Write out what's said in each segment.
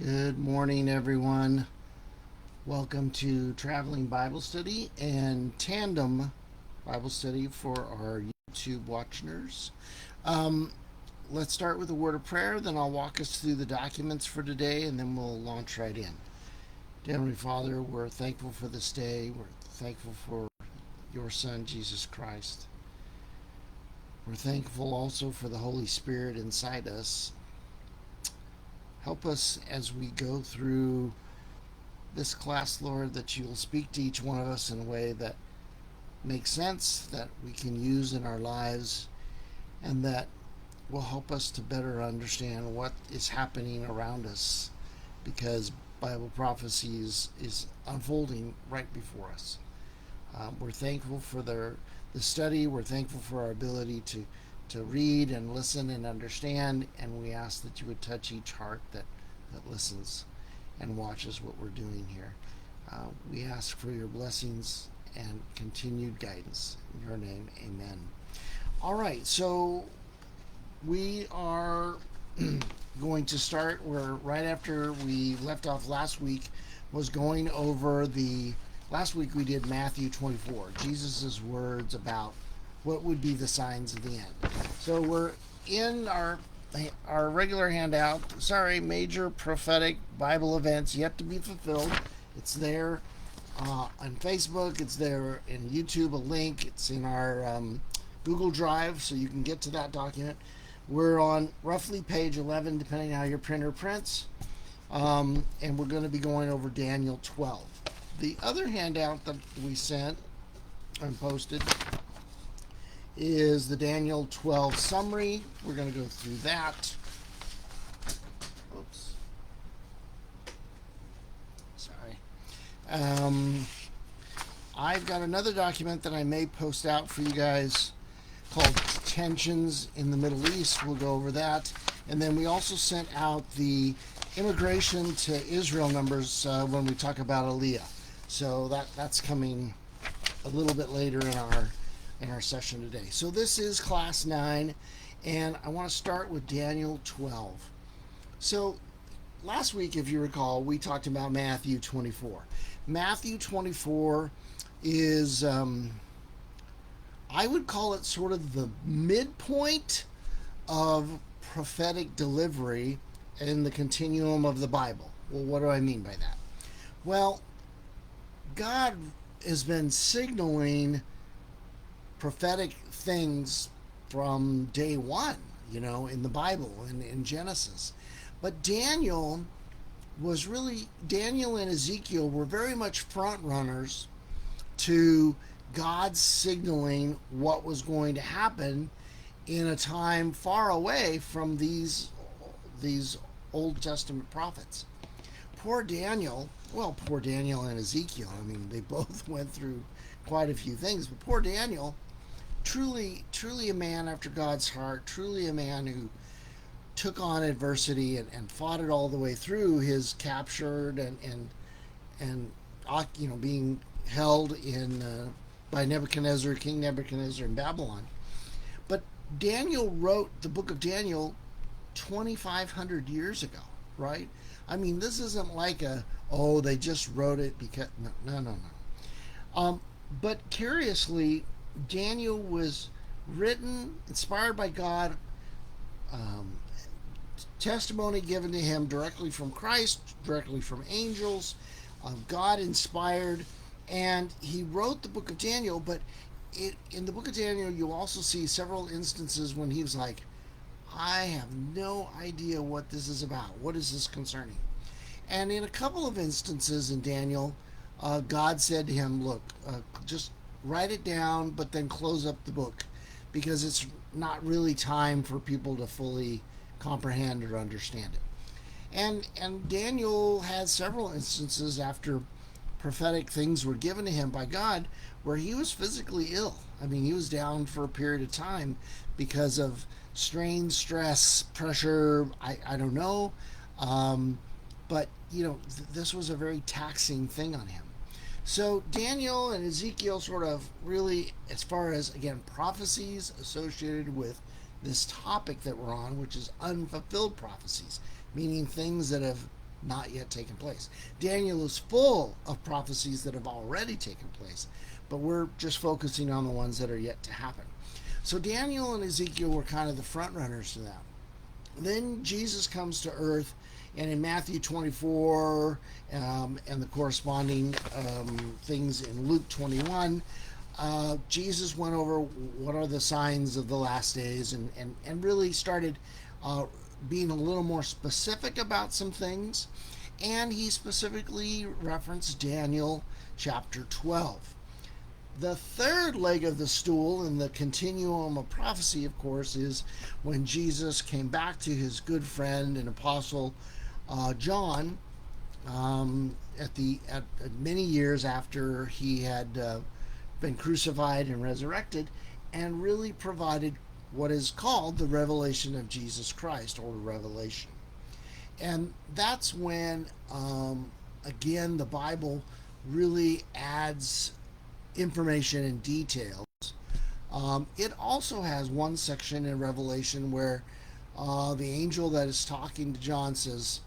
Good morning, everyone. Welcome to Traveling Bible Study and Tandem Bible Study for our YouTube watchers. Um, let's start with a word of prayer, then I'll walk us through the documents for today, and then we'll launch right in. Dear Heavenly Father, we're thankful for this day. We're thankful for your Son, Jesus Christ. We're thankful also for the Holy Spirit inside us. Help us as we go through this class, Lord, that you'll speak to each one of us in a way that makes sense, that we can use in our lives, and that will help us to better understand what is happening around us, because Bible prophecies is unfolding right before us. We're thankful for the study. We're thankful for our ability to read and listen and understand, and we ask that you would touch each heart that listens and watches what we're doing here. We ask for your blessings and continued guidance. In your name, amen. All right, so we are going to start where right after we left off last week was going over last week we did Matthew 24, Jesus' words about what would be the signs of the end. So we're in our regular handout. Sorry, major prophetic Bible events yet to be fulfilled. It's there on Facebook. It's there in YouTube, a link. It's in our Google Drive, so you can get to that document. We're on roughly page 11, depending on how your printer prints. And we're going to be going over Daniel 12. The other handout that we sent and posted is the Daniel 12 summary. We're going to go through that. Oops. Sorry. I've got another document that I may post out for you guys called Tensions in the Middle East. We'll go over that. And then we also sent out the immigration to Israel numbers when we talk about Aliyah. So that's coming a little bit later in our session today. So this is class 9, and I want to start with Daniel 12. So last week, if you recall, we talked about Matthew 24. Matthew 24 is, I would call it sort of the midpoint of prophetic delivery in the continuum of the Bible. Well, what do I mean by that? Well, God has been signaling prophetic things from day one, in the Bible and in Genesis. But Daniel and Ezekiel were very much front runners to God signaling what was going to happen in a time far away from these Old Testament prophets. Poor Daniel and Ezekiel, they both went through quite a few things, but poor Daniel, truly a man after God's heart, truly a man who took on adversity and fought it all the way through his captured and being held in by King Nebuchadnezzar in Babylon. But Daniel wrote the book of Daniel 2,500 years ago, right? This isn't like they just wrote it because no. But curiously, Daniel was written, inspired by God, testimony given to him directly from Christ, directly from angels, God inspired, and he wrote the book of Daniel. But in the book of Daniel, you also see several instances when he was like, I have no idea what this is about. What is this concerning? And in a couple of instances in Daniel, God said to him, look, just write it down, but then close up the book, because it's not really time for people to fully comprehend or understand it. And Daniel had several instances after prophetic things were given to him by God where he was physically ill. He was down for a period of time because of strain, stress, pressure, I don't know. But, this was a very taxing thing on him. So Daniel and Ezekiel sort of really, as far as, again, prophecies associated with this topic that we're on, which is unfulfilled prophecies, meaning things that have not yet taken place. Daniel is full of prophecies that have already taken place, but we're just focusing on the ones that are yet to happen. So Daniel and Ezekiel were kind of the front runners to that. Then Jesus comes to earth, and in Matthew 24 and the corresponding things in Luke 21, Jesus went over what are the signs of the last days, and really started being a little more specific about some things. And he specifically referenced Daniel chapter 12. The third leg of the stool in the continuum of prophecy, of course, is when Jesus came back to his good friend and apostle John at many years after he had been crucified and resurrected, and really provided what is called the revelation of Jesus Christ, or revelation. And that's when, again, the Bible really adds information and details. It also has one section in Revelation where the angel that is talking to John says,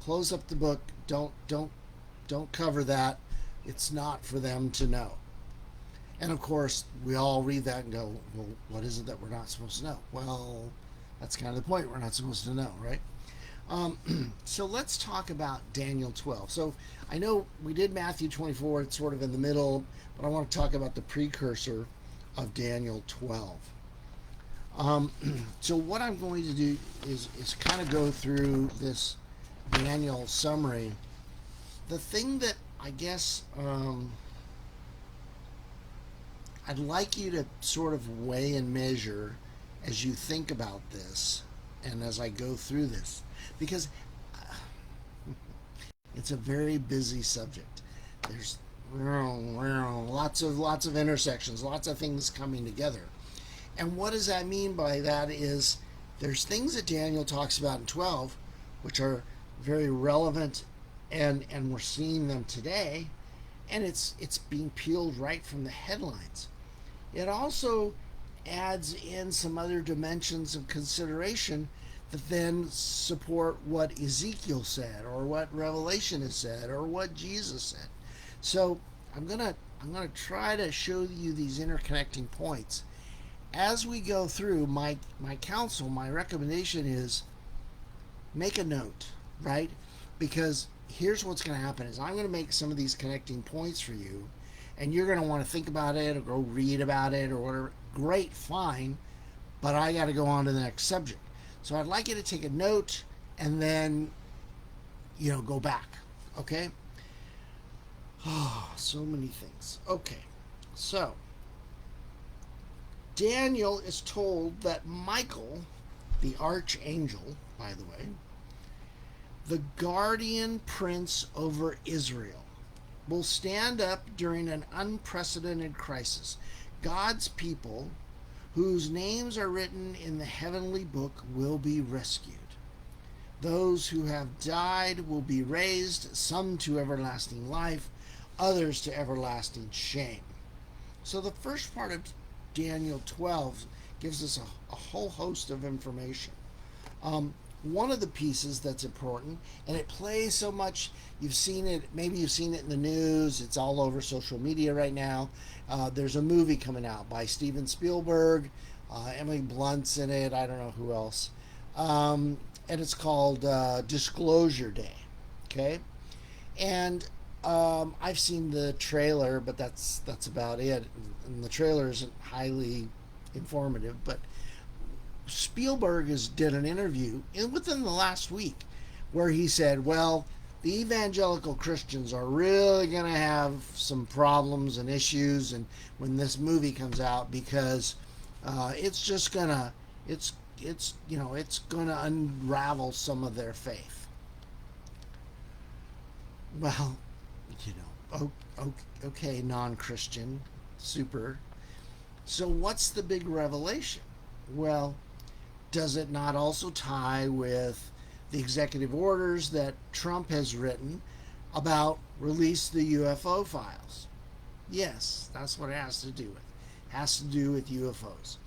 "Close up the book. Don't cover that. It's not for them to know." And of course, we all read that and go, "Well, what is it that we're not supposed to know?" Well, that's kind of the point. We're not supposed to know, right? So let's talk about Daniel 12. So I know we did Matthew 24, it's sort of in the middle, but I want to talk about the precursor of Daniel 12. So what I'm going to do is kind of go through this Daniel summary. The thing that I guess I'd like you to sort of weigh and measure as you think about this and as I go through this, because it's a very busy subject. There's lots of intersections, lots of things coming together. And what does that mean by that is there's things that Daniel talks about in 12 which are very relevant, and we're seeing them today, and it's being peeled right from the headlines. It also adds in some other dimensions of consideration that then support what Ezekiel said, or what Revelation has said, or what Jesus said. So I'm gonna try to show you these interconnecting points as we go through. My counsel, my recommendation is make a note, right? Because here's what's going to happen is I'm going to make some of these connecting points for you, and you're going to want to think about it or go read about it or whatever. Great, fine, but I got to go on to the next subject. So I'd like you to take a note and then, go back. Okay? Oh, so many things. Okay. So, Daniel is told that Michael, the archangel, by the way, the guardian prince over Israel, will stand up during an unprecedented crisis. God's people, whose names are written in the heavenly book, will be rescued. Those who have died will be raised, some to everlasting life, others to everlasting shame. So the first part of Daniel 12 gives us a whole host of information. One of the pieces that's important, and it plays so much, you've seen it, maybe you've seen it in the news, it's all over social media right now. There's a movie coming out by Steven Spielberg, Emily Blunt's in it, I don't know who else. And it's called Disclosure Day. Okay? And I've seen the trailer, but that's about it. And the trailer isn't highly informative, but Spielberg did an interview within the last week where he said, well, the evangelical Christians are really going to have some problems and issues and when this movie comes out, because it's just going to it's going to unravel some of their faith. Well, okay, non-Christian, super. So what's the big revelation? Well, does it not also tie with the executive orders that Trump has written about release the UFO files? Yes, that's what it has to do with. It has to do with UFOs.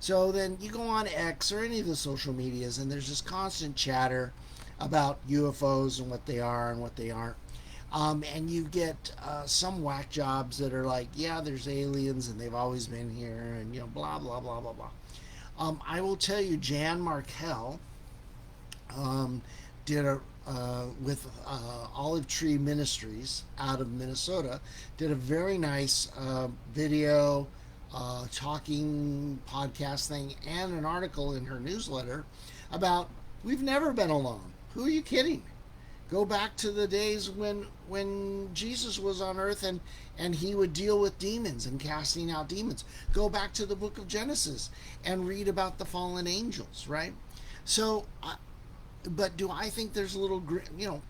So then you go on X or any of the social medias, and there's this constant chatter about UFOs and what they are and what they aren't. And you get some whack jobs that are like, yeah, there's aliens and they've always been here, and blah blah blah blah blah. I will tell you, Jan Markell um, did a with Olive Tree Ministries out of Minnesota, did a very nice video, talking podcast thing, and an article in her newsletter about we've never been alone. Who are you kidding? Go back to the days when Jesus was on earth, and he would deal with demons and casting out demons. Go back to the book of Genesis and read about the fallen angels, right? So, but do I think there's little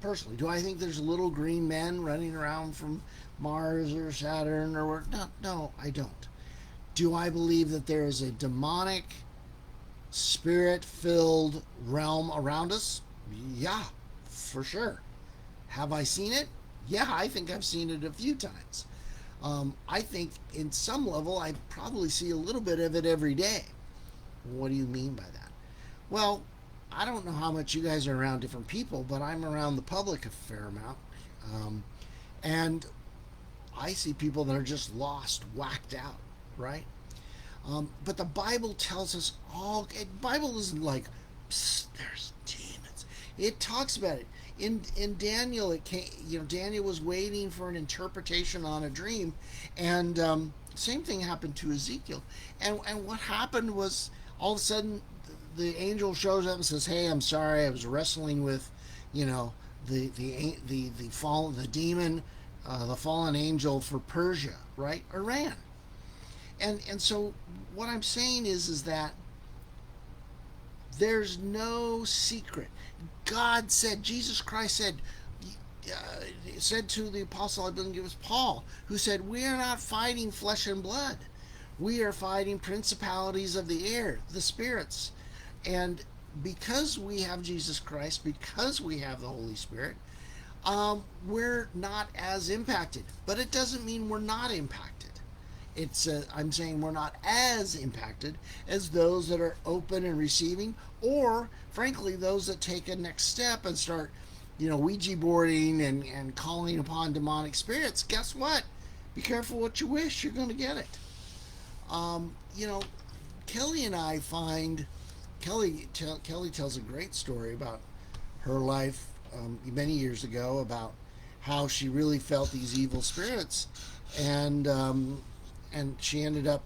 personally, do I think there's little green men running around from Mars or Saturn or no? No, I don't. Do I believe that there is a demonic, spirit-filled realm around us? Yeah, for sure. Have I seen it? Yeah, I think I've seen it a few times. I think in some level I probably see a little bit of it every day. What do you mean by that? Well, I don't know how much you guys are around different people, but I'm around the public a fair amount. Um, and I see people that are just lost, whacked out, right? But the Bible tells us all. The Bible isn't like, there's demons. It talks about it. In Daniel, it came. Daniel was waiting for an interpretation on a dream, and same thing happened to Ezekiel. And what happened was all of a sudden the angel shows up and says, "Hey, I'm sorry. I was wrestling with, the fallen, the demon, the fallen angel for Persia, right? Iran." And so what I'm saying is that there's no secret. God said, Jesus Christ said to the apostle, I believe it was Paul, who said, "We are not fighting flesh and blood. We are fighting principalities of the air, the spirits." And because we have Jesus Christ, because we have the Holy Spirit, we're not as impacted. But it doesn't mean we're not impacted. I'm saying we're not as impacted as those that are open and receiving, or frankly those that take a next step and start, Ouija boarding and calling upon demonic spirits. Guess what? Be careful what you wish. You're going to get it. You know, Kelly and I find Kelly tells a great story about her life many years ago about how she really felt these evil spirits, and she ended up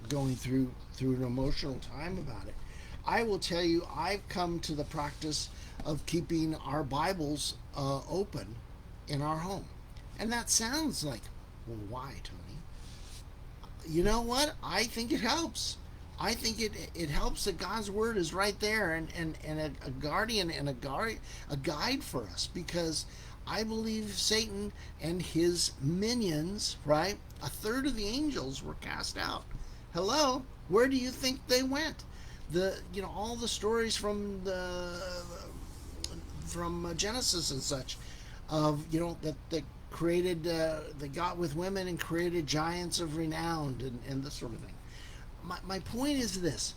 going through an emotional time about it. I will tell you, I've come to the practice of keeping our Bibles open in our home, and that sounds like, well, why, Tony? You know what? I think it helps. I think it helps that God's word is right there, and a guardian and a guide for us, because I believe Satan and his minions, right? A third of the angels were cast out. Hello, where do you think they went? All the stories from Genesis and such, of that created, they got with women and created giants of renown, and this sort of thing. My point is this: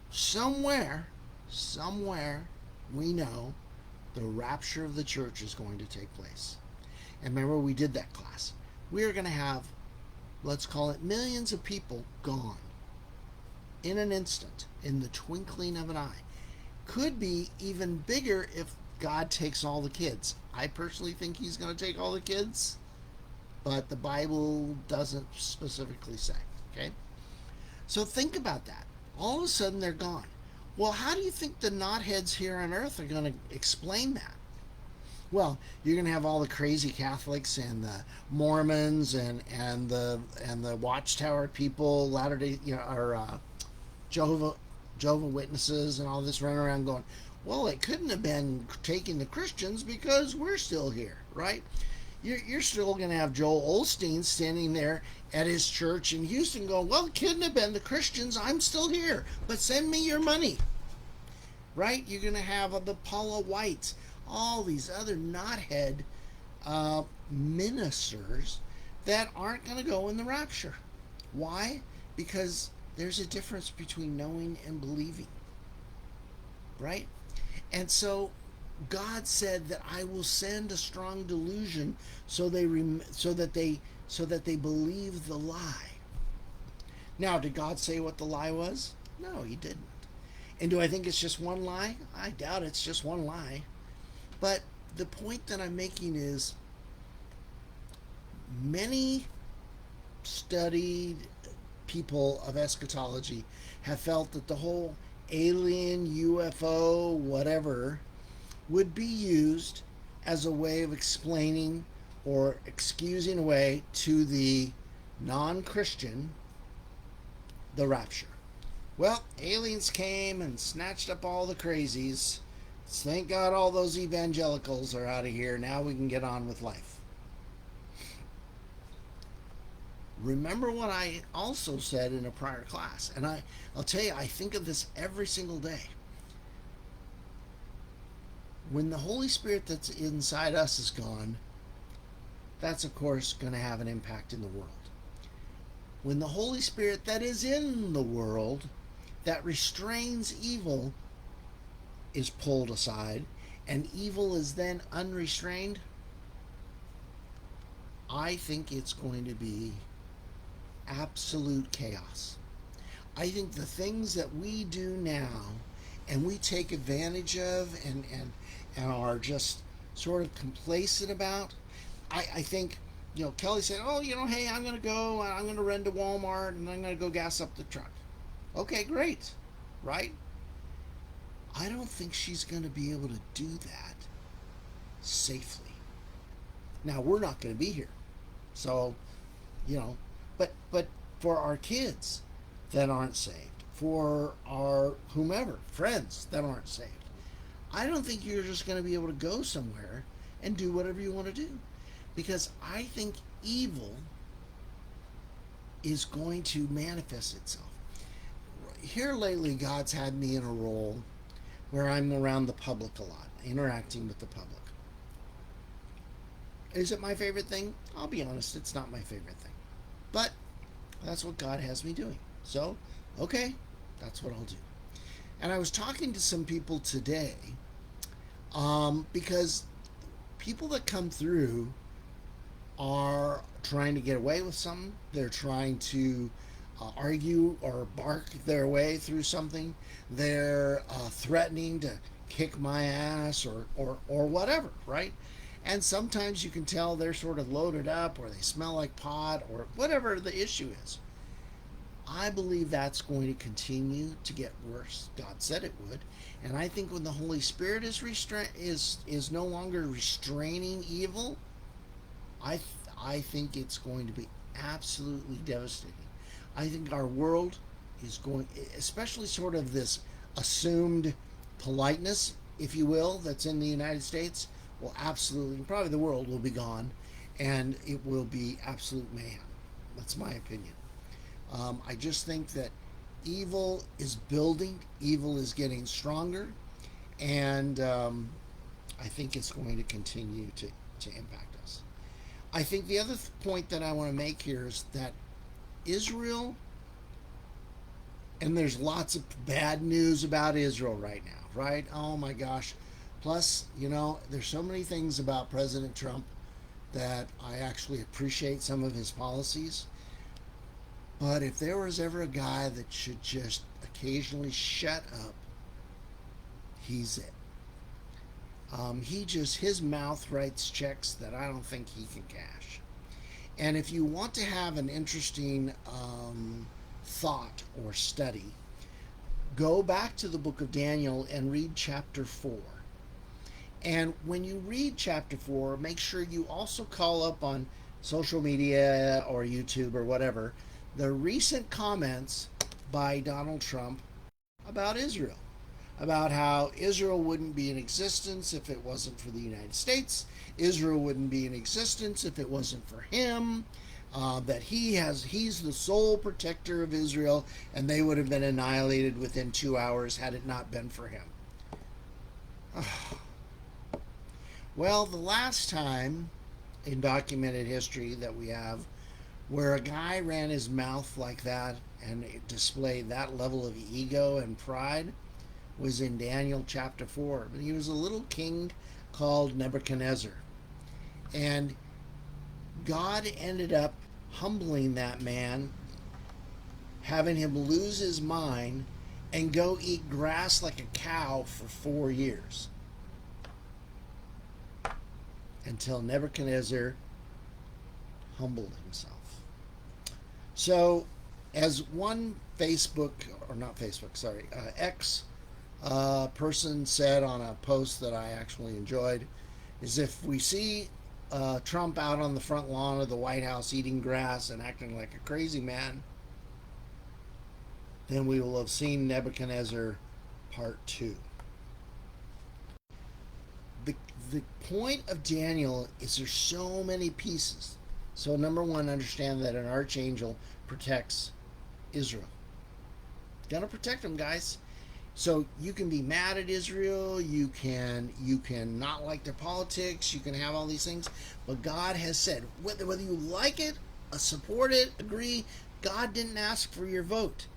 somewhere we know the rapture of the church is going to take place. And remember, we did that class. We are going to have, let's call it, millions of people gone in an instant, in the twinkling of an eye. Could be even bigger if God takes all the kids. I personally think he's going to take all the kids, but the Bible doesn't specifically say. Okay? So think about that. All of a sudden they're gone. Well, how do you think the knotheads here on earth are going to explain that? Well, you're going to have all the crazy Catholics and the Mormons and the Watchtower people, Latter Day, or Jehovah Witnesses, and all this running around going, well, it couldn't have been taking the Christians because we're still here, right? You're still going to have Joel Osteen standing there at his church in Houston going, well, it couldn't have been the Christians. I'm still here, but send me your money, right? You're going to have the Paula Whites, all these other knothead ministers that aren't going to go in the rapture. Why? Because there's a difference between knowing and believing, right? And so God said that I will send a strong delusion so that they believe the lie. Now, did God say what the lie was? No, he didn't. And do I think it's just one lie? I doubt it's just one lie. But the point that I'm making is many studied people of eschatology have felt that the whole alien, UFO, whatever, would be used as a way of explaining or excusing away to the non Christian the rapture. Well, aliens came and snatched up all the crazies. Thank God all those evangelicals are out of here. Now we can get on with life. Remember what I also said in a prior class, and I'll tell you, I think of this every single day. When the Holy Spirit that's inside us is gone, that's of course going to have an impact in the world. When the Holy Spirit that is in the world, that restrains evil, is pulled aside, and evil is then unrestrained, I think it's going to be absolute chaos. I think the things that we do now and we take advantage of and are just sort of complacent about, I think, Kelly said, oh, hey, I'm going to run to Walmart and I'm going to go gas up the truck. Okay, great, right? I don't think she's going to be able to do that safely. Now, we're not going to be here. So, but for our kids that aren't saved, for our whomever, friends that aren't saved, I don't think you're just going to be able to go somewhere and do whatever you want to do. Because I think evil is going to manifest itself. Here lately, God's had me in a role where I'm around the public a lot, interacting with the public. Is it my favorite thing? I'll be honest, it's not my favorite thing. But that's what God has me doing. So, okay, that's what I'll do. And I was talking to some people today because people that come through are trying to get away with something. They're trying to argue or bark their way through something. They're threatening to kick my ass or whatever, right? And sometimes you can tell they're sort of loaded up or they smell like pot or whatever the issue is. I believe that's going to continue to get worse. God said it would. And I think when the Holy Spirit is no longer restraining evil, I think it's going to be absolutely devastating. I think our world is going, especially sort of this assumed politeness, if you will, that's in the United States, will absolutely, probably the world will be gone, and it will be absolute mayhem. That's my opinion. I just think that evil is building, evil is getting stronger, and I think it's going to continue to impact us. I think the other point that I want to make here is that Israel, and there's lots of bad news about Israel right now, right? Oh my gosh. Plus, there's so many things about President Trump that I actually appreciate some of his policies. But if there was ever a guy that should just occasionally shut up, he's it. His mouth writes checks that I don't think he can cash. And if you want to have an interesting thought or study, go back to the book of Daniel and read chapter 4. And when you read chapter 4, make sure you also call up on social media or YouTube or whatever the recent comments by Donald Trump about Israel. About how Israel wouldn't be in existence if it wasn't for the United States. Israel wouldn't be in existence if it wasn't for him. That he's the sole protector of Israel, and they would have been annihilated within 2 hours had it not been for him. Well, the last time in documented history that we have where a guy ran his mouth like that and it displayed that level of ego and pride was in Daniel chapter 4. He was a little king called Nebuchadnezzar. And God ended up humbling that man, having him lose his mind and go eat grass like a cow for 4 years until Nebuchadnezzar humbled himself. So, as one Facebook, or not Facebook, sorry, X person said on a post that I actually enjoyed, is if we see Trump out on the front lawn of the White House eating grass and acting like a crazy man, then we will have seen Nebuchadnezzar part 2. The, the point of Daniel is there's so many pieces. So number one, understand that an archangel protects Israel. Gonna protect them, guys. So you can be mad at Israel, you can not like their politics, you can have all these things, but God has said, whether you like it, support it, agree, God didn't ask for your vote.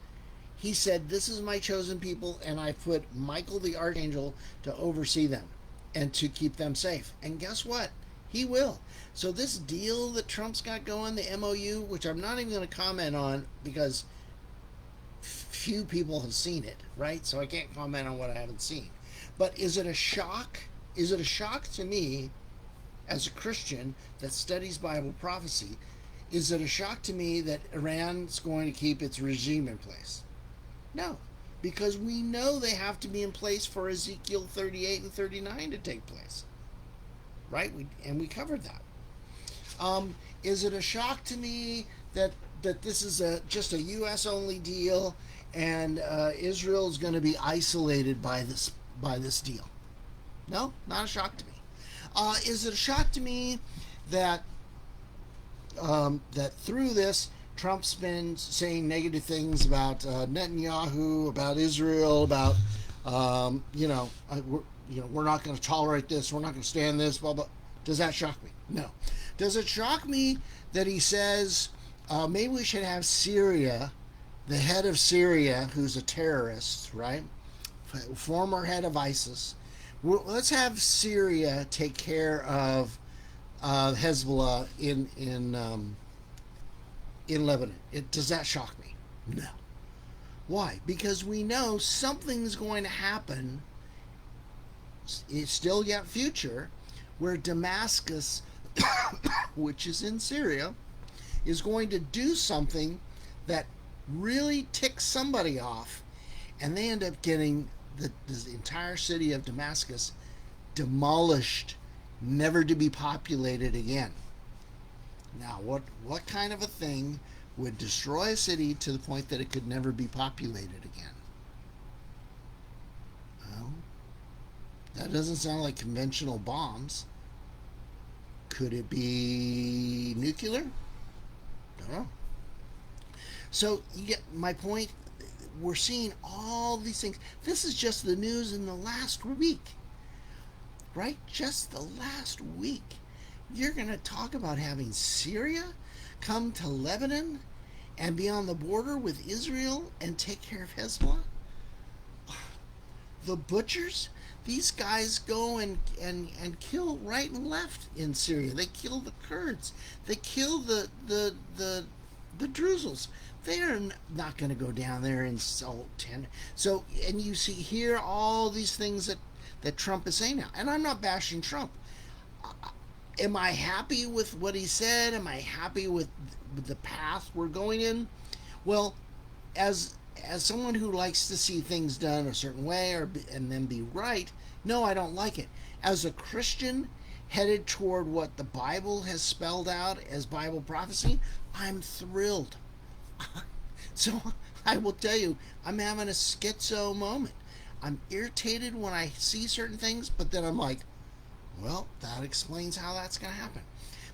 He said, this is my chosen people, and I put Michael the archangel to oversee them and to keep them safe. And guess what? He will. So this deal that Trump's got going, the MOU, which I'm not even going to comment on because few people have seen it, right? So I can't comment on what I haven't seen. But is it a shock? Is it a shock to me as a Christian that studies Bible prophecy? Is it a shock to me that Iran's going to keep its regime in place? No, because we know they have to be in place for Ezekiel 38 and 39 to take place, right? We covered that. Is it a shock to me that this is just a U.S. only deal and Israel is going to be isolated by this deal? No, not a shock to me. Is it a shock to me that that through this Trump's been saying negative things about Netanyahu, about Israel, about we're not going to tolerate this, we're not going to stand this, blah blah. Does that shock me? No. Does it shock me that he says maybe we should have Syria, the head of Syria, who's a terrorist, right? Former head of ISIS. Let's have Syria take care of Hezbollah in Lebanon. Does that shock me? No. Why? Because we know something's going to happen. It's still yet future, where Damascus, which is in Syria, is going to do something that really ticks somebody off, and they end up getting the entire city of Damascus demolished, never to be populated again. Now, what kind of a thing would destroy a city to the point that it could never be populated again? Well, that doesn't sound like conventional bombs. Could it be nuclear? Don't know. So you get my point. We're seeing all these things. This is just the news in the last week, right? Just the last week. You're going to talk about having Syria come to Lebanon and be on the border with Israel and take care of Hezbollah? The butchers? These guys go and kill right and left in Syria. They kill the Kurds. They kill the Druzels. They are not going to go down there and salt ten. So, and you see here all these things that Trump is saying now. And I'm not bashing Trump. Am I happy with what he said? Am I happy with the path we're going in? Well, as someone who likes to see things done a certain way and then be right, no, I don't like it. As a Christian headed toward what the Bible has spelled out as Bible prophecy, I'm thrilled. So I will tell you, I'm having a schizo moment. I'm irritated when I see certain things, but then I'm like, well, that explains how that's going to happen.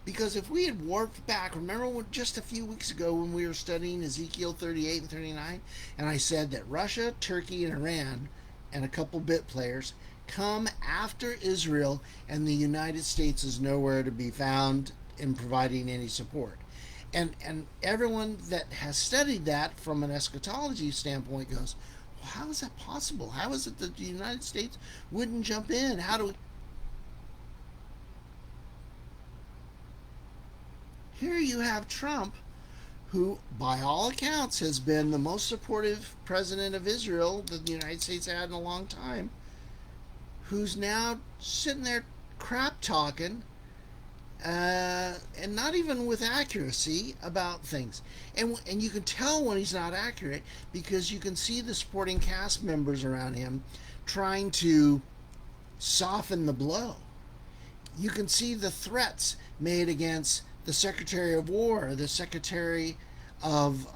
Because if we had warped back, remember just a few weeks ago when we were studying Ezekiel 38 and 39, and I said that Russia, Turkey, and Iran, and a couple bit players, come after Israel, and the United States is nowhere to be found in providing any support. And everyone that has studied that from an eschatology standpoint goes, How is that possible? How is it that the United States wouldn't jump in? How do we? Here you have Trump, who, by all accounts, has been the most supportive president of Israel that the United States had in a long time, who's now sitting there crap talking, and not even with accuracy about things. And you can tell when he's not accurate because you can see the supporting cast members around him trying to soften the blow. You can see the threats made against the Secretary of War, the Secretary of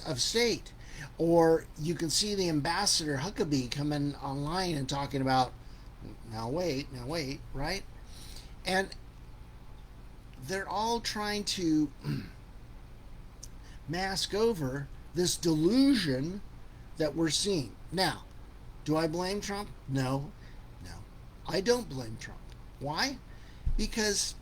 of State, or you can see the Ambassador Huckabee coming online and talking about now wait, right? And they're all trying to mask over this delusion that we're seeing. Now, do I blame Trump? No, no. I don't blame Trump. Why? Because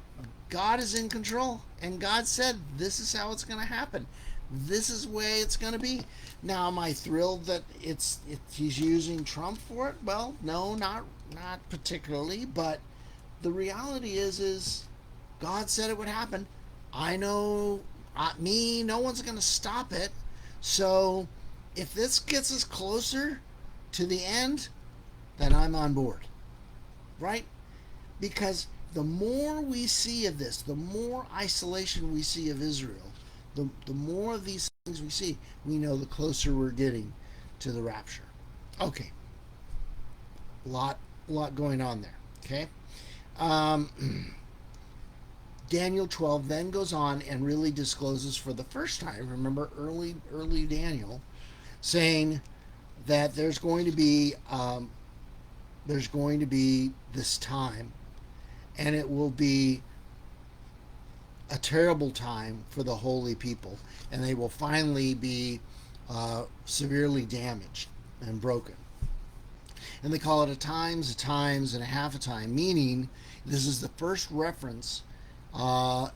God is in control, and God said this is how it's going to happen. This is the way it's going to be. Now, am I thrilled that he's using Trump for it? Well, no, not particularly. But the reality is God said it would happen. I know, no one's going to stop it. So, if this gets us closer to the end, then I'm on board, right? Because the more we see of this, the more isolation we see of Israel, the more of these things we see, we know the closer we're getting to the rapture. Okay, lot going on there. Okay, Daniel 12 then goes on and really discloses for the first time. Remember early Daniel saying that there's going to be this time, and it will be a terrible time for the holy people, and they will finally be severely damaged and broken. And they call it a times, and a half a time, meaning this is the first reference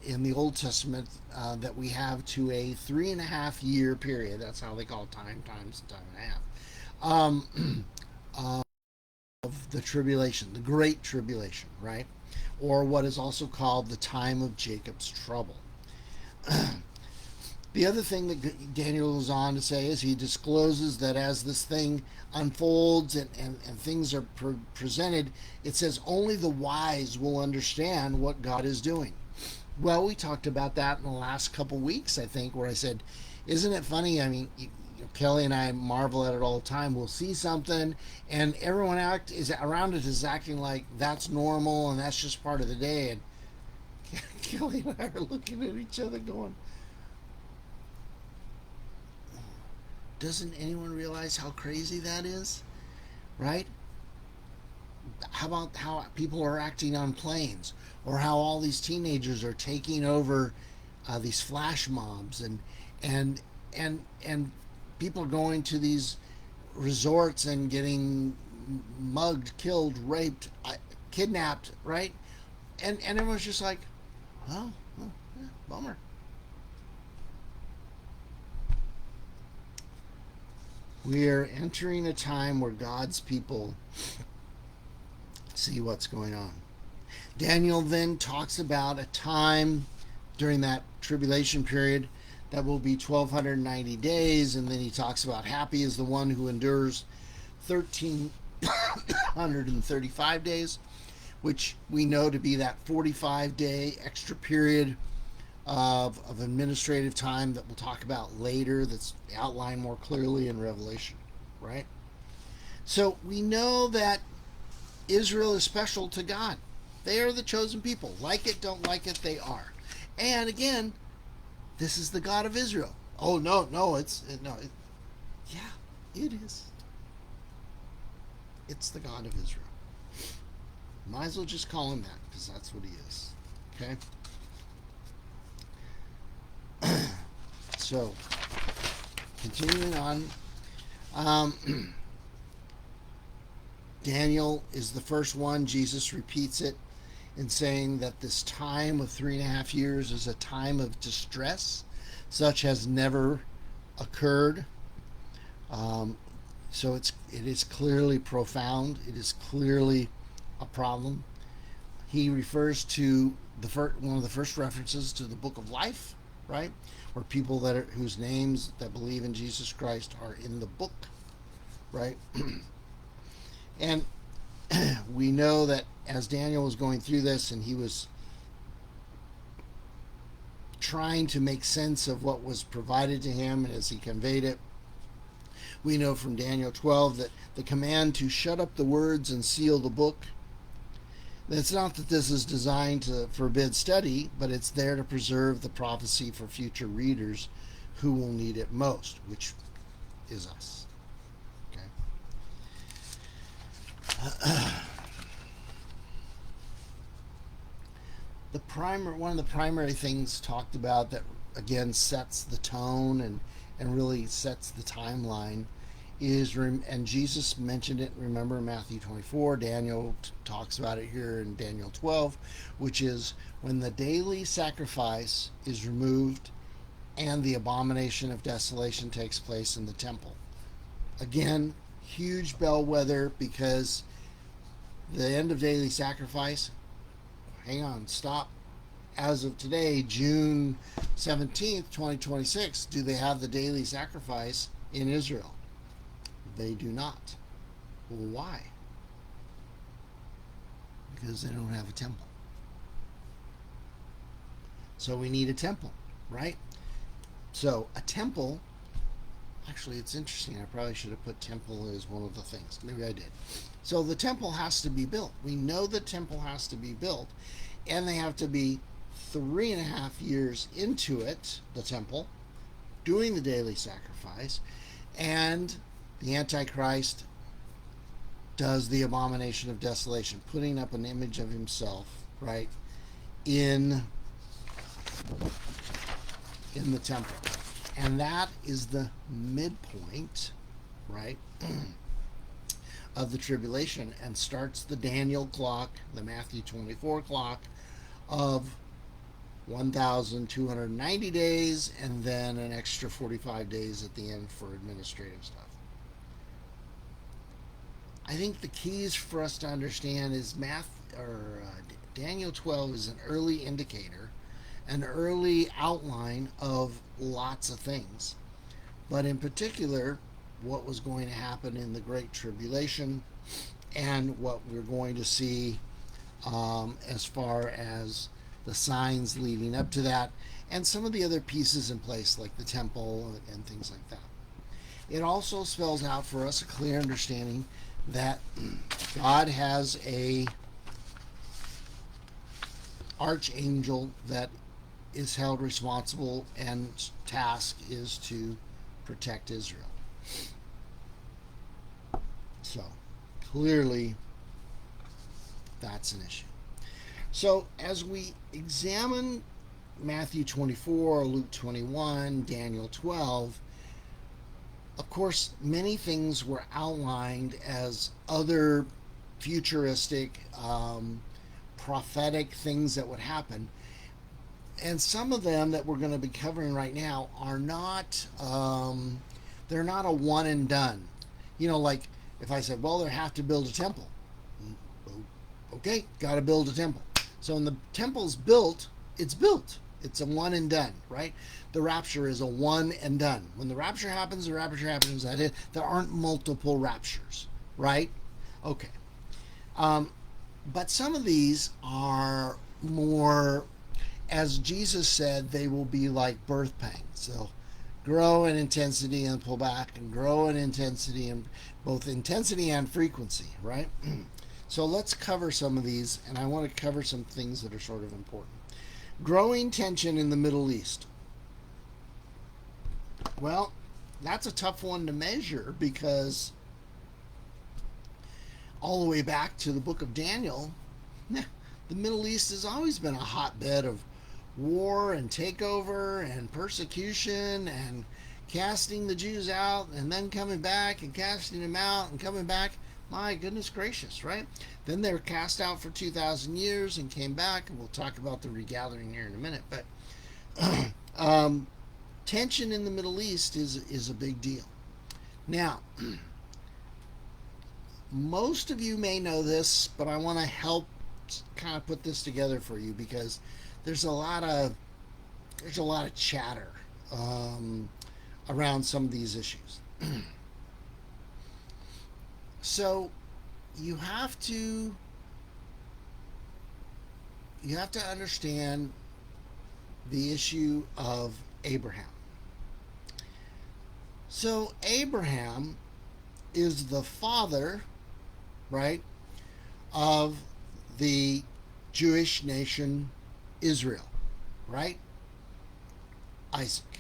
in the Old Testament that we have to a 3.5 year period. That's how they call time, times, and time and a half. Of the tribulation, the great tribulation, right? Or what is also called the time of Jacob's trouble. The other thing that Daniel goes on to say is he discloses that as this thing unfolds and things are presented, it says only the wise will understand what God is doing. Well, we talked about that in the last couple weeks, I think, where I said, isn't it funny? I mean, Kelly and I marvel at it all the time. We'll see something, and everyone around it is acting like that's normal and that's just part of the day. And Kelly and I are looking at each other going, doesn't anyone realize how crazy that is? Right? How about how people are acting on planes, or how all these teenagers are taking over these flash mobs, and and people are going to these resorts and getting mugged, killed, raped, kidnapped, right? And everyone's just like, oh, yeah, bummer. We are entering a time where God's people see what's going on. Daniel then talks about a time during that tribulation period that will be 1290 days, and then he talks about happy is the one who endures 1335 days, which we know to be that 45-day extra period of administrative time that we'll talk about later, that's outlined more clearly in Revelation, right? So we know that Israel is special to God. They are the chosen people. Like it, don't like it, they are. And again, this is the God of Israel. Oh, no, yeah, it is. It's the God of Israel. Might as well just call him that, because that's what he is. Okay? So, continuing on, Daniel is the first one. Jesus repeats it in saying that this time of 3.5 years is a time of distress such as never occurred Um, so it is clearly profound. It is clearly a problem. He refers to one of the first references to the book of life, right? Where people whose names that believe in Jesus Christ are in the book, right? And we know that as Daniel was going through this and he was trying to make sense of what was provided to him as he conveyed it, we know from Daniel 12 that the command to shut up the words and seal the book, it's not that this is designed to forbid study, but it's there to preserve the prophecy for future readers who will need it most, which is us. Okay. One of the primary things talked about that again sets the tone and really sets the timeline is, and Jesus mentioned it, remember, in Matthew 24. Daniel talks about it here in Daniel 12, which is when the daily sacrifice is removed and the abomination of desolation takes place in the temple. Again, huge bellwether, because the end of daily sacrifice, hang on, stop. As of today, June 17th, 2026, do they have the daily sacrifice in Israel? They do not. Well, why? Because they don't have a temple. So we need a temple, right? So a temple, actually it's interesting, I probably should have put temple as one of the things. Maybe I did. So the temple has to be built. We know the temple has to be built, and they have to be 3.5 years into it, the temple, doing the daily sacrifice, and the Antichrist does the abomination of desolation, putting up an image of himself, right, in the temple. And that is the midpoint, right, of the tribulation, and starts the Daniel clock, the Matthew 24 clock of 1,290 days, and then an extra 45 days at the end for administrative stuff. I think the keys for us to understand is Daniel 12 is an early indicator, an early outline of lots of things, but in particular, what was going to happen in the Great Tribulation and what we're going to see as far as the signs leading up to that, and some of the other pieces in place, like the temple and things like that. It also spells out for us a clear understanding that God has a archangel that is held responsible, and task is to protect Israel. So clearly that's an issue. So as we examine Matthew 24, Luke 21, Daniel 12, of course, many things were outlined as other futuristic, prophetic things that would happen. And some of them that we're going to be covering right now are not, they're not a one and done. You know, like if I said, well, they have to build a temple. Okay, got to build a temple. So when the temple's built, it's built. It's a one and done, right? The rapture is a one and done. When the rapture happens, the rapture happens. That is, there aren't multiple raptures, right? Okay. But some of these are more, as Jesus said, they will be like birth pangs. They'll grow in intensity and pull back, and grow in intensity, and both intensity and frequency, right? So let's cover some of these, and I want to cover some things that are sort of important. Growing tension in the Middle East. Well, that's a tough one to measure, because all the way back to the book of Daniel, the Middle East has always been a hotbed of war and takeover and persecution and casting the Jews out and then coming back and casting them out and coming back. My goodness gracious, right? Then they were cast out for 2,000 years and came back, and we'll talk about the regathering here in a minute. But tension in the Middle East is a big deal. Now, most of you may know this, but I want to help kind of put this together for you because there's a lot of chatter um, around some of these issues. So you have to understand the issue of Abraham. So Abraham is the father, right, of the Jewish nation Israel, right? Isaac.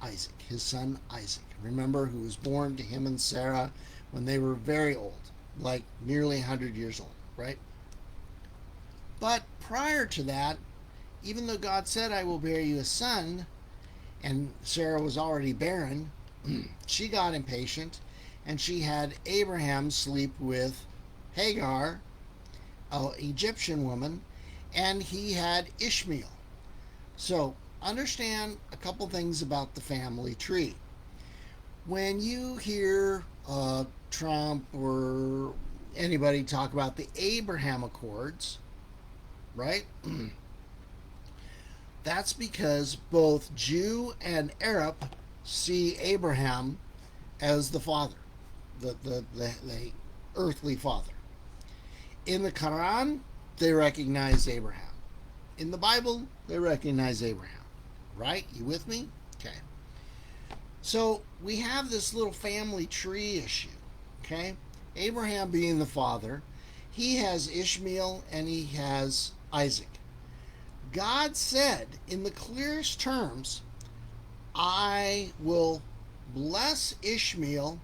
Isaac, his son Isaac. Remember, who was born to him and Sarah when they were very old, like nearly 100 years old, right? But prior to that, even though God said, I will bear you a son, and Sarah was already barren, she got impatient and she had Abraham sleep with Hagar, an Egyptian woman, and he had Ishmael. So understand a couple things about the family tree. When you hear Trump or anybody talk about the Abraham Accords, right? That's because both Jew and Arab see Abraham as the father, the earthly father. In the Quran, they recognize Abraham. In the Bible, they recognize Abraham. Right? You with me? Okay. So we have this little family tree issue. Okay? Abraham being the father, he has Ishmael and he has Isaac. God said in the clearest terms, I will bless Ishmael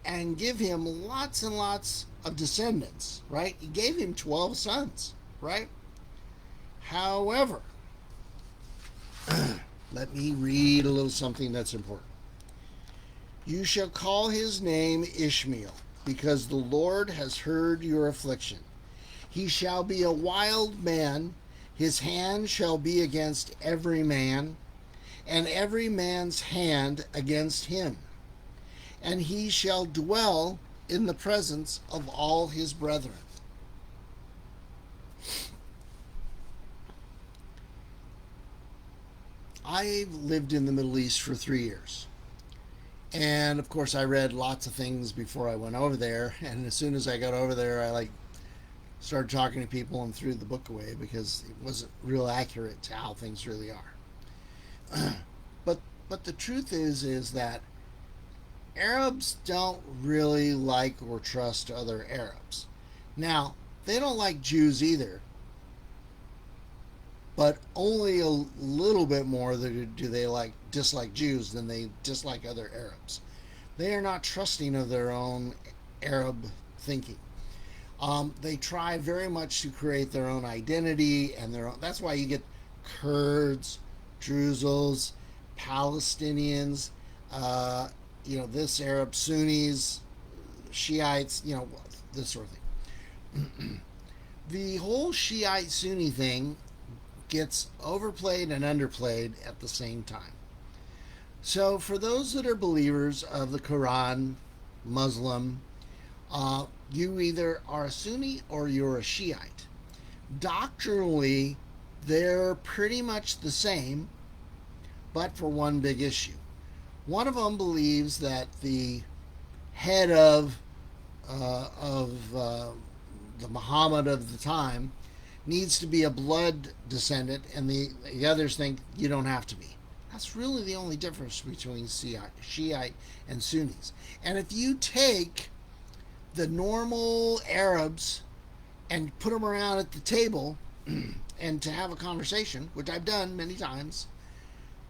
and give him lots and lots of descendants, right? He gave him 12 sons, right? However, let me read a little something that's important. You shall call his name Ishmael, because the Lord has heard your affliction. He shall be a wild man, his hand shall be against every man, and every man's hand against him. And he shall dwell in the presence of all his brethren. I lived in the Middle East for 3 years. And of course, I read lots of things before I went over there. And as soon as I got over there, I started talking to people and threw the book away because it wasn't real accurate to how things really are. but the truth is that Arabs don't really like or trust other Arabs. Now, they don't like Jews either, but only a little bit more do they dislike Jews than they dislike other Arabs. They are not trusting of their own Arab thinking. They try very much to create their own identity and their own. That's why you get Kurds, Druzes, Palestinians, this Arab Sunnis, Shiites, this sort of thing. The whole Shiite Sunni thing gets overplayed and underplayed at the same time. So, for those that are believers of the Quran, Muslim, you either are a Sunni or you're a Shiite. Doctrinally, they're pretty much the same, but for one big issue. One of them believes that the head of the Muhammad of the time needs to be a blood descendant, and the others think you don't have to be. That's really the only difference between Shiite and Sunnis. And if you take the normal Arabs and put them around at the table and to have a conversation, which I've done many times,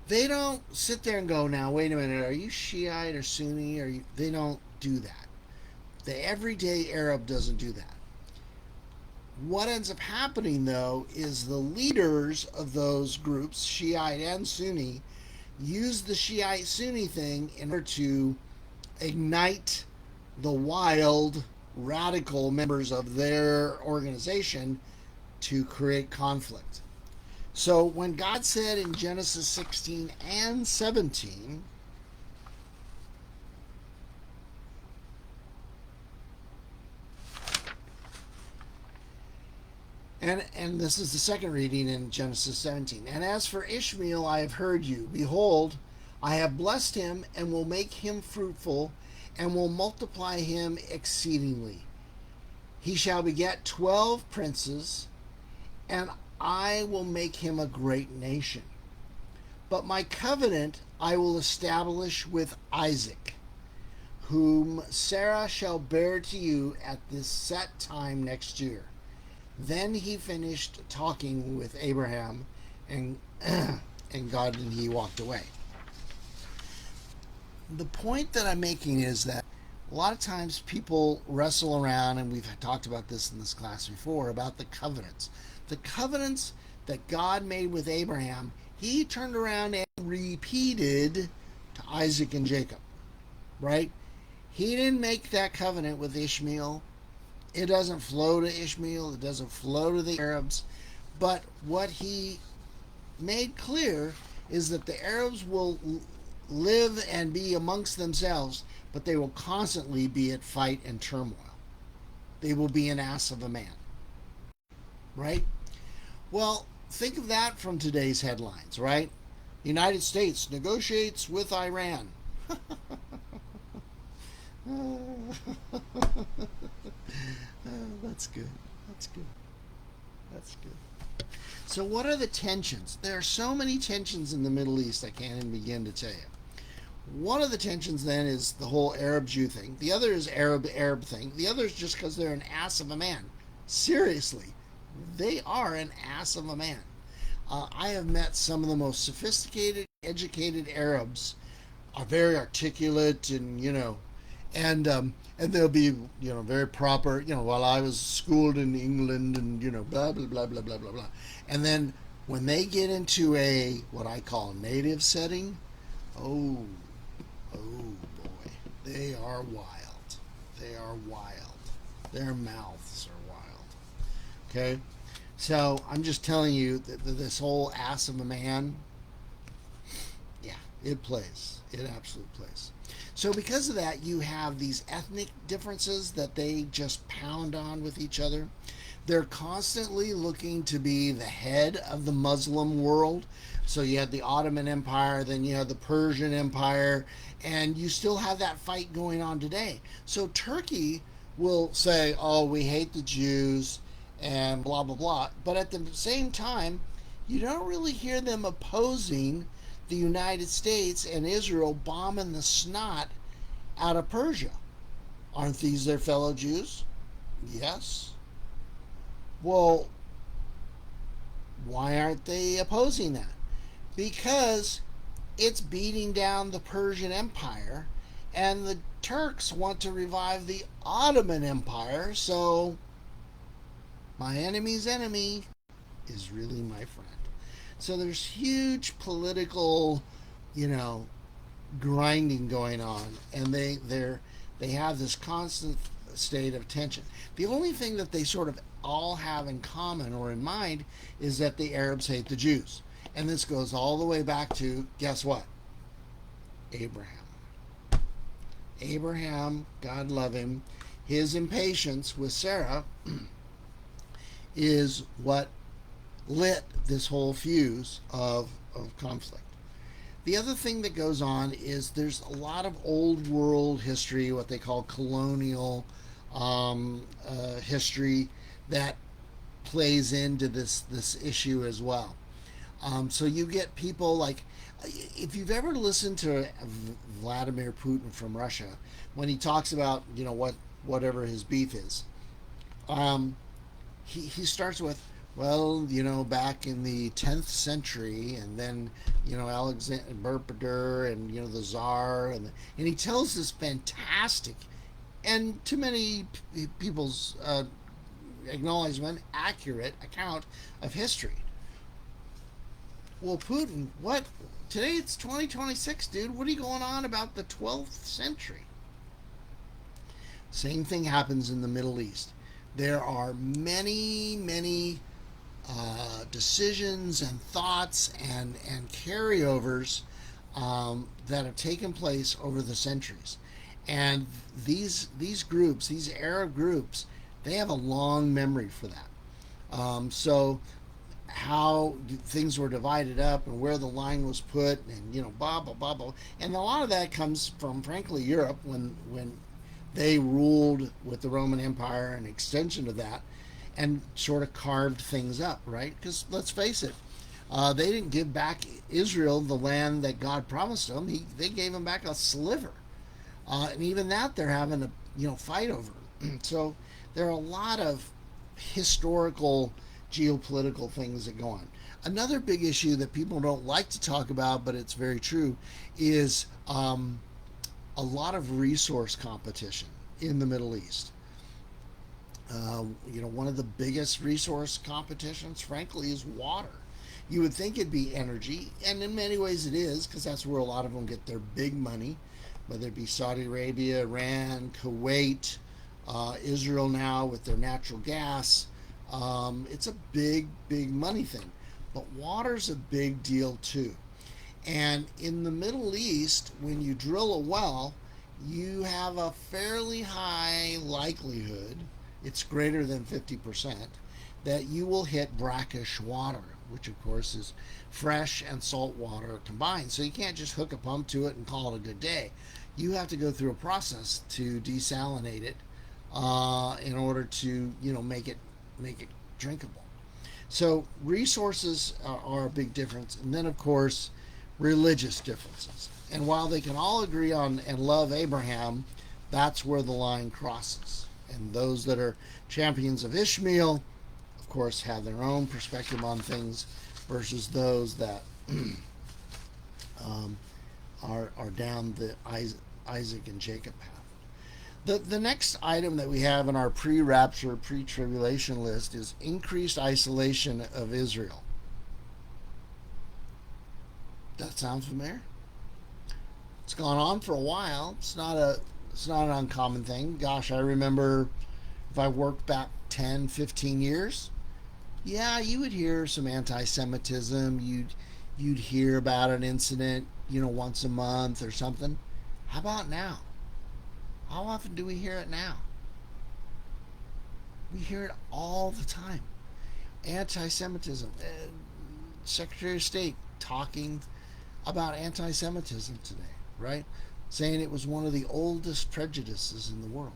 they don't sit there and go, now, wait a minute, are you Shiite or Sunni? They don't do that. The everyday Arab doesn't do that. What ends up happening, though, is the leaders of those groups, Shiite and Sunni, use the Shiite Sunni thing in order to ignite the wild, radical members of their organization to create conflict. So when God said in Genesis 16 and 17, And this is the second reading in Genesis 17. And as for Ishmael, I have heard you. Behold, I have blessed him and will make him fruitful and will multiply him exceedingly. He shall beget 12 princes, and I will make him a great nation. But my covenant I will establish with Isaac, whom Sarah shall bear to you at this set time next year. Then he finished talking with Abraham, and and God and he walked away. The point that I'm making is that a lot of times people wrestle around, and we've talked about this in this class before, about the covenants. The covenants that God made with Abraham, he turned around and repeated to Isaac and Jacob, right? He didn't make that covenant with Ishmael. It doesn't flow to Ishmael. It doesn't flow to the Arabs. But what he made clear is that the Arabs will live and be amongst themselves, but they will constantly be at fight and turmoil. They will be an ass of a man, right? Well, think of that from today's headlines, right? United States negotiates with Iran. That's good. That's good. That's good. So, what are the tensions? There are so many tensions in the Middle East, I can't even begin to tell you. One of the tensions then is the whole Arab Jew thing. The other is Arab thing. The other is just because they're an ass of a man. Seriously, they are an ass of a man. I have met some of the most sophisticated, educated Arabs, are very articulate, and and they'll be very proper. While I was schooled in England, and blah blah blah blah blah blah blah. And then when they get into a what I call native setting, oh boy, they are wild. They are wild. Their mouths are wild. Okay, so I'm just telling you that this whole ass of a man, yeah, it plays. It absolutely plays. So because of that, you have these ethnic differences that they just pound on with each other. They're constantly looking to be the head of the Muslim world. So you had the Ottoman Empire, then you had the Persian Empire, and you still have that fight going on today. So Turkey will say, oh, we hate the Jews and blah, blah, blah. But at the same time, you don't really hear them opposing the United States and Israel bombing the snot out of Persia. Aren't these their fellow Jews? Yes. Well, why aren't they opposing that? Because it's beating down the Persian Empire, and the Turks want to revive the Ottoman Empire, so my enemy's enemy is really my friend. So there's huge political, grinding going on, and they have this constant state of tension. The only thing that they sort of all have in common or in mind is that the Arabs hate the Jews. And this goes all the way back to, guess what? Abraham. Abraham, God love him, his impatience with Sarah is what lit this whole fuse of conflict. The other thing that goes on is there's a lot of old world history, what they call colonial history, that plays into this issue as well. So you get people like, if you've ever listened to Vladimir Putin from Russia, when he talks about whatever his beef is, he starts with, well, back in the 10th century, and then, Alexander Berpader, and, the Tsar, and he tells this fantastic, and to many people's acknowledgement, accurate account of history. Well, Putin, what? Today it's 2026, dude. What are you going on about the 12th century? Same thing happens in the Middle East. There are many decisions and thoughts and carryovers that have taken place over the centuries, and these groups, these Arab groups, they have a long memory for that. So how things were divided up and where the line was put, and blah blah blah blah, and a lot of that comes from, frankly, Europe when they ruled with the Roman Empire, an extension of that, and sort of carved things up, right? Because let's face it, they didn't give back Israel the land that God promised them. They gave them back a sliver, and even that they're having a fight over. So there are a lot of historical, geopolitical things that go on. Another big issue that people don't like to talk about, but it's very true, is a lot of resource competition in the Middle East. One of the biggest resource competitions, frankly, is water. You would think it'd be energy, and in many ways it is, because that's where a lot of them get their big money, whether it be Saudi Arabia, Iran, Kuwait, Israel now with their natural gas. It's a big, big money thing. But water's a big deal too. And in the Middle East, when you drill a well, you have a fairly high likelihood, it's greater than 50%, that you will hit brackish water, which of course is fresh and salt water combined. So you can't just hook a pump to it and call it a good day. You have to go through a process to desalinate it in order to make it drinkable. So resources are a big difference, and then of course religious differences. And while they can all agree on and love Abraham, that's where the line crosses. And those that are champions of Ishmael, of course, have their own perspective on things, versus those that are down the Isaac and Jacob path. The next item that we have in our pre-rapture, pre-tribulation list is increased isolation of Israel. That sound familiar? It's gone on for a while. It's not an uncommon thing. Gosh, I remember, if I worked back 10, 15 years, yeah, you would hear some anti-Semitism. You'd hear about an incident, once a month or something. How about now? How often do we hear it now? We hear it all the time. Anti-Semitism. Secretary of State talking about anti-Semitism today, right? Saying it was one of the oldest prejudices in the world.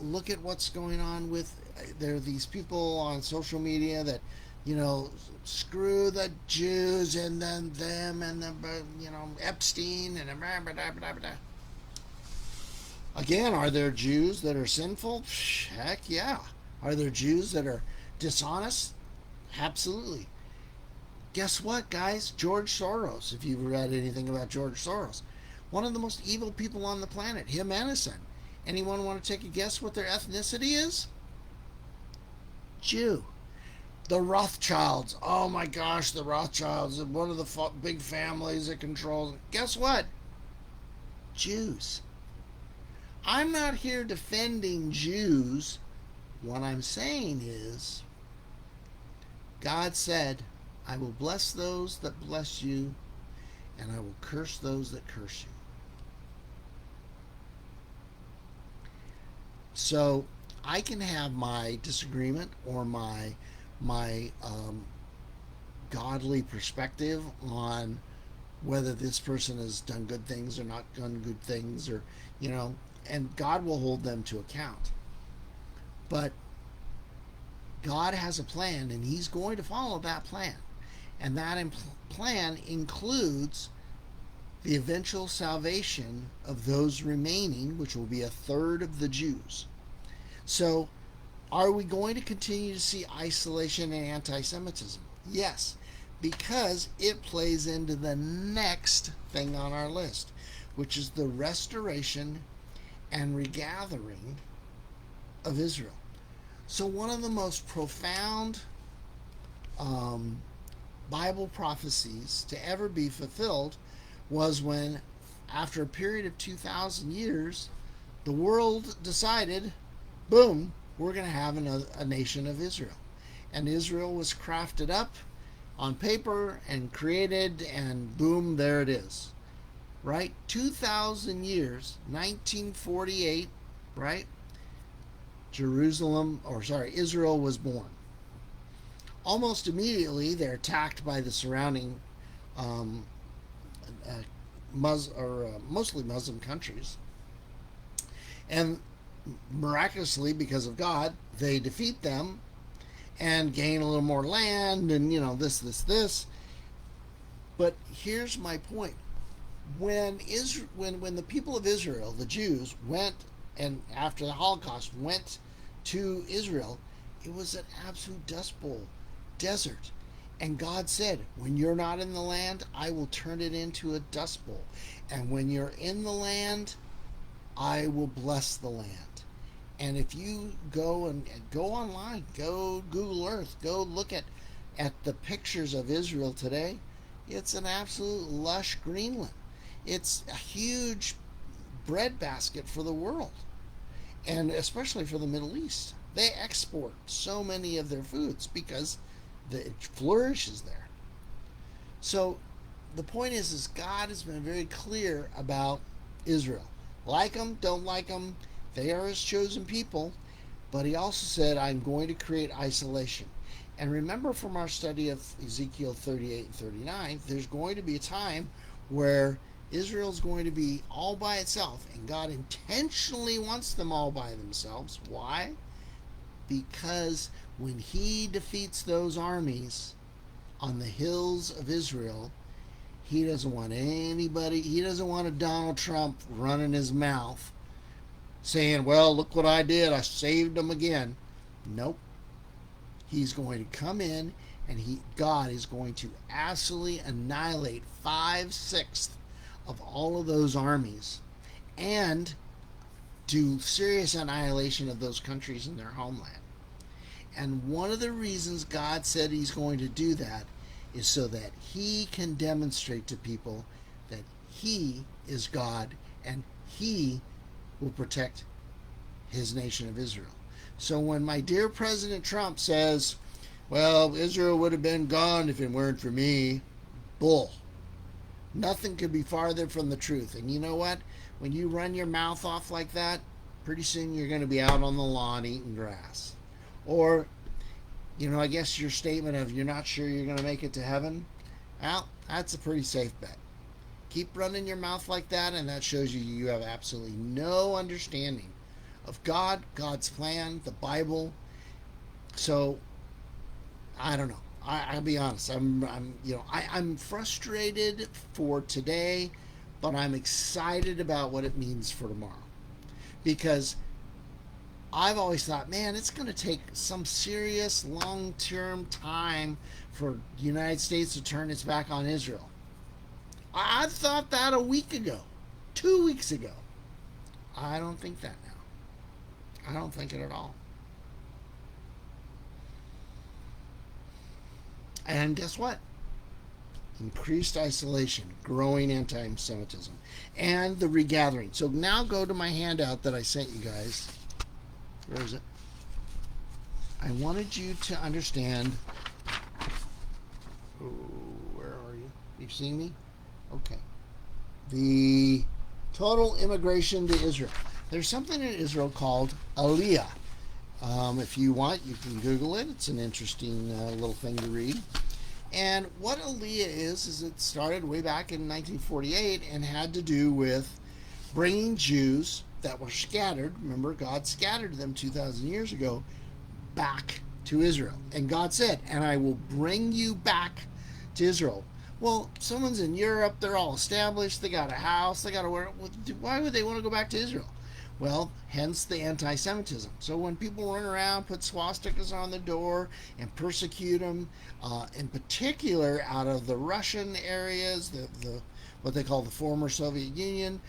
Look at what's going on with, there are these people on social media that, screw the Jews and then them and the, Epstein and blah, blah, blah, blah, blah. Again, are there Jews that are sinful? Heck yeah. Are there Jews that are dishonest? Absolutely. Guess what, guys? George Soros, if you've read anything about George Soros, one of the most evil people on the planet, him and his son. Anyone want to take a guess what their ethnicity is? Jew. The Rothschilds. Oh my gosh, the Rothschilds, one of the big families that controls. Guess what? Jews. I'm not here defending Jews. What I'm saying is, God said, I will bless those that bless you, and I will curse those that curse you. So I can have my disagreement or my godly perspective on whether this person has done good things or not done good things, or and God will hold them to account. But God has a plan, and He's going to follow that plan. And that plan includes the eventual salvation of those remaining, which will be a third of the Jews. So, are we going to continue to see isolation and anti-Semitism? Yes, because it plays into the next thing on our list, which is the restoration and regathering of Israel. So one of the most profound Bible prophecies to ever be fulfilled was when, after a period of 2,000 years, the world decided, boom, we're going to have a nation of Israel. And Israel was crafted up on paper and created, and boom, there it is. Right? 2,000 years, 1948, right? Israel was born. almost immediately they're attacked by the surrounding um, mostly Muslim countries, and miraculously, because of God, they defeat them and gain a little more land, and this. But here's my point: when the people of Israel, the Jews, went, and after the Holocaust went to Israel, it was an absolute dust bowl, desert. And God said, when you're not in the land, I will turn it into a dust bowl. And when you're in the land, I will bless the land. And if you go online, go Google Earth, go look at the pictures of Israel today, it's an absolute lush Greenland. It's a huge breadbasket for the world, and especially for the Middle East. They export so many of their foods because it flourishes there. So the point is God has been very clear about Israel. Like them, don't like them, they are his chosen people. But he also said, I'm going to create isolation. And remember from our study of Ezekiel 38 and 39, there's going to be a time where Israel's going to be all by itself. And God intentionally wants them all by themselves. Why? Because when he defeats those armies on the hills of Israel, he doesn't want anybody, he doesn't want a Donald Trump running his mouth saying, well, look what I did, I saved them again. Nope. He's going to come in, and God is going to absolutely annihilate 5/6 of all of those armies and do serious annihilation of those countries in their homeland. And one of the reasons God said he's going to do that is so that he can demonstrate to people that he is God and he will protect his nation of Israel. So when my dear President Trump says, well, Israel would have been gone if it weren't for me, bull. Nothing could be farther from the truth. And you know what? When you run your mouth off like that, pretty soon you're going to be out on the lawn eating grass. Or, I guess your statement of you're not sure you're going to make it to heaven, well, that's a pretty safe bet. Keep running your mouth like that, and that shows you have absolutely no understanding of God, God's plan, the Bible. So, I don't know. I'll be honest. I'm frustrated for today, but I'm excited about what it means for tomorrow. Because I've always thought, man, it's going to take some serious long-term time for the United States to turn its back on Israel. I thought that a week ago, 2 weeks ago. I don't think that now. I don't think it at all. And guess what? Increased isolation, growing anti-Semitism, and the regathering. So now go to my handout that I sent you guys. Where is it? I wanted you to understand. Oh, where are you? You've seen me? Okay. The total immigration to Israel. There's something in Israel called Aliyah. If you want, you can Google it. It's an interesting little thing to read. And what Aliyah is it started way back in 1948 and had to do with bringing Jews that were scattered. Remember, God scattered them 2,000 years ago back to Israel. And God said, and I will bring you back to Israel. Well, someone's in Europe, they're all established, they got a house, they got to work. Why would they want to go back to Israel? Well, hence the anti-Semitism. So when people run around, put swastikas on the door and persecute them, in particular out of the Russian areas, the what they call the former Soviet Union,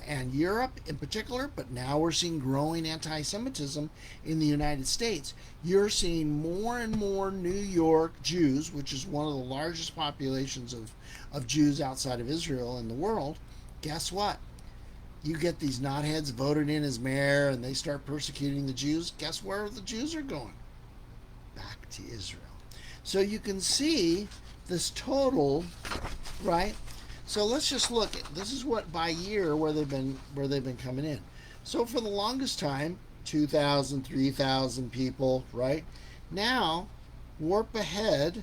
and Europe in particular, but now we're seeing growing anti-Semitism in the United States. You're seeing more and more New York Jews, which is one of the largest populations of Jews outside of Israel in the world. Guess what? You get these knotheads voted in as mayor and they start persecuting the Jews. Guess where the Jews are going? Back to Israel. So you can see this total, right? So let's just look at this is what by year where they've been coming in. So for the longest time, 2,000, 3,000 people, right? Now warp ahead,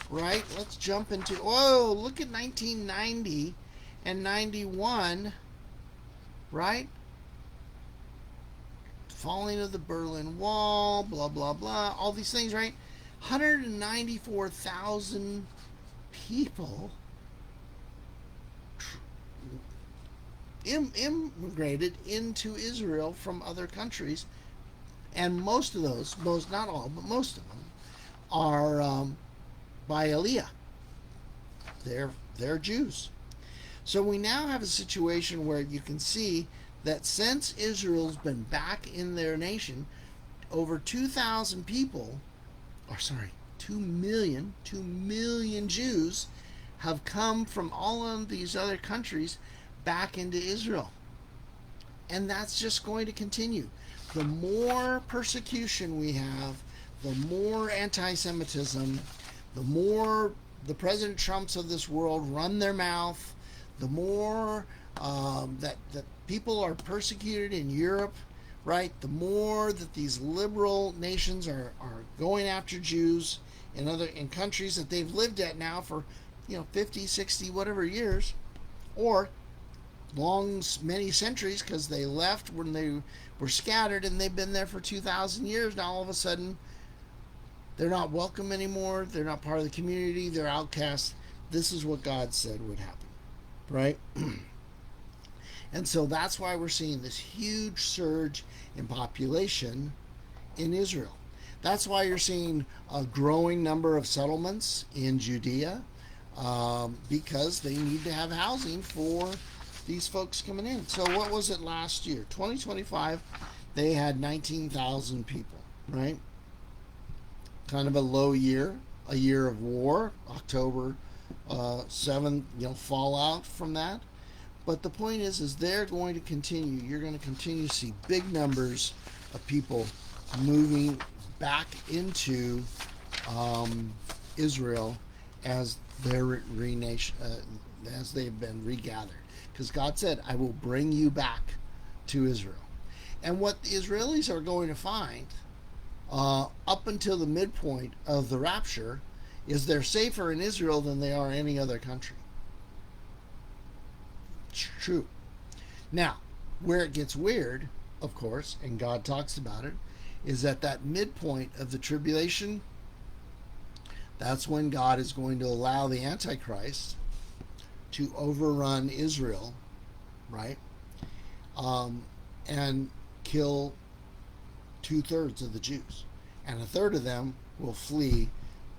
right? Let's jump into, oh, look at 1990 and 91, right? Falling of the Berlin Wall, blah, blah, blah, all these things, right? 194,000 people immigrated into Israel from other countries, and most of those, most not all, but most of them, are by Aliyah. They're Jews. So we now have a situation where you can see that since Israel's been back in their nation, over 2,000 people, or sorry, 2 million Jews have come from all of these other countries back into Israel. And that's just going to continue. The more persecution we have, the more anti-Semitism, the more the President Trumps of this world run their mouth, the more that people are persecuted in Europe, right? The more that these liberal nations are going after Jews in countries that they've lived at now for 50, 60, whatever years, or many centuries, because they left when they were scattered and they've been there for 2,000 years. Now all of a sudden they're not welcome anymore. They're not part of the community. They're outcasts. This is what God said would happen, right? And so that's why we're seeing this huge surge in population in Israel. That's why you're seeing a growing number of settlements in Judea, because they need to have housing for these folks coming in. So what was it last year? 2025, they had 19,000 people, right? Kind of a low year, a year of war, October 7th, fallout from that. But the point is they're going to continue. You're going to continue to see big numbers of people moving back into Israel as they're as they've been regathered. Because God said, "I will bring you back to Israel." And what the Israelis are going to find up until the midpoint of the rapture is they're safer in Israel than they are any other country. It's true. Now, where it gets weird, of course, and God talks about it, is at that midpoint of the tribulation. That's when God is going to allow the Antichrist to overrun Israel, right? And kill 2/3 of the Jews. And a third of them will flee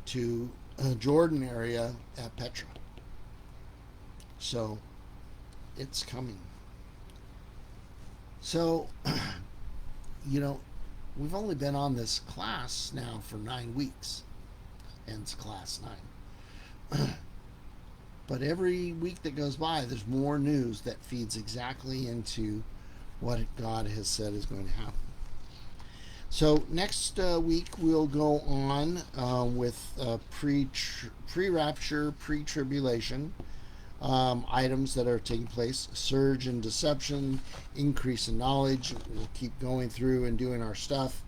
to Jordan area at Petra. So it's coming. So, we've only been on this class now for 9 weeks. Hence class 9. But every week that goes by, there's more news that feeds exactly into what God has said is going to happen. So next week we'll go on with pre-rapture, pre-tribulation items that are taking place. Surge in deception, increase in knowledge. We'll keep going through and doing our stuff,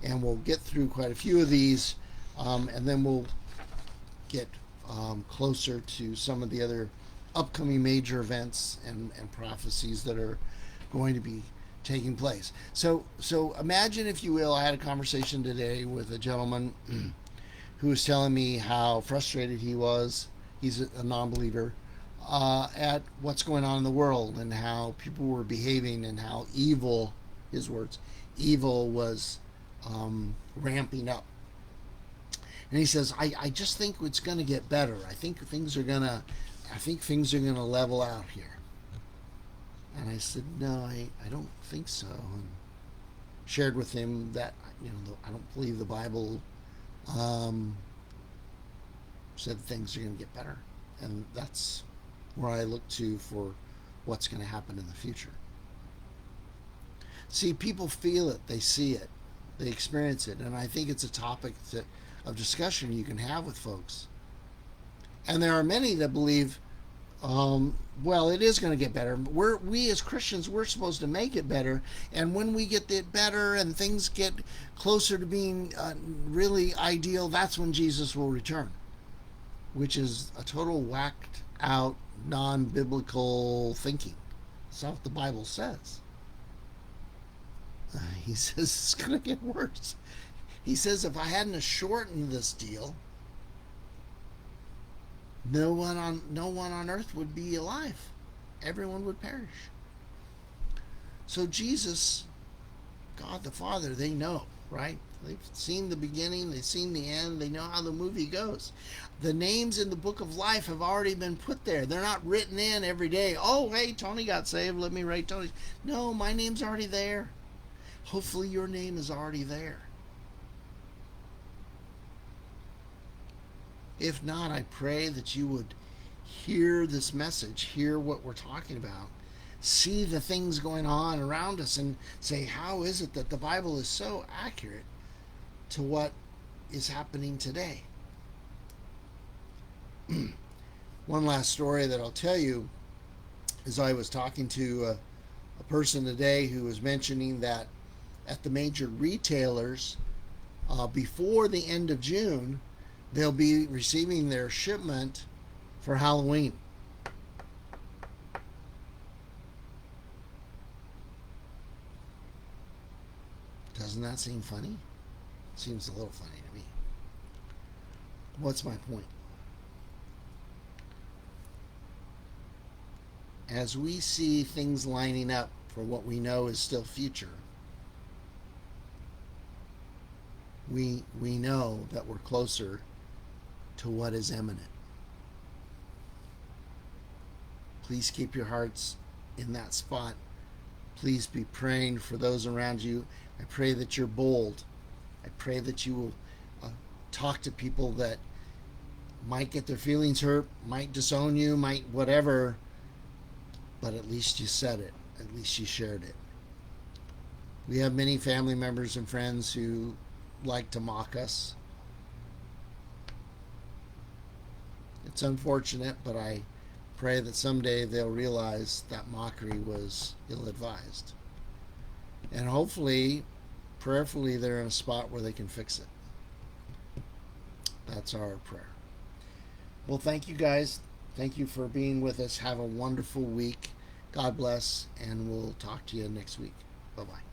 and we'll get through quite a few of these, and then we'll get closer to some of the other upcoming major events and prophecies that are going to be taking place. So imagine, if you will, I had a conversation today with a gentleman who was telling me how frustrated he was. He's a non-believer at what's going on in the world and how people were behaving and how evil, his words, evil was ramping up. And he says, I just think it's going to get better. I think things are going to level out here. And I said, no, I don't think so. And shared with him that, I don't believe the Bible said things are going to get better. And that's where I look to for what's going to happen in the future. See, people feel it, they see it, they experience it. And I think it's a topic of discussion you can have with folks. And there are many that believe Well, it is going to get better. We as Christians, we're supposed to make it better. And when we get it better and things get closer to being really ideal, that's when Jesus will return, which is a total whacked out, non biblical thinking. That's not what the Bible says. He says it's going to get worse. He says if I hadn't shortened this deal, no one on earth would be alive. Everyone would perish. So Jesus, God the Father, they know, right? They've seen the beginning, they've seen the end, they know how the movie goes. The names in the book of life have already been put there. They're not written in every day. Oh, hey, Tony got saved, let me write Tony. No, my name's already there. Hopefully your name is already there. If not, I pray that you would hear this message, hear what we're talking about, see the things going on around us, and say, how is it that the Bible is so accurate to what is happening today? One last story that I'll tell you is I was talking to a person today who was mentioning that at the major retailers, before the end of June, they'll be receiving their shipment for Halloween. Doesn't that seem funny? Seems a little funny to me. What's my point? As we see things lining up for what we know is still future, we know that we're closer to what is imminent. Please keep your hearts in that spot. Please be praying for those around you. I pray that you're bold. I pray that you will talk to people that might get their feelings hurt, might disown you, might whatever, but at least you said it. At least you shared it. We have many family members and friends who like to mock us. It's unfortunate, but I pray that someday they'll realize that mockery was ill-advised. And hopefully, prayerfully, they're in a spot where they can fix it. That's our prayer. Well, thank you guys. Thank you for being with us. Have a wonderful week. God bless, and we'll talk to you next week. Bye-bye.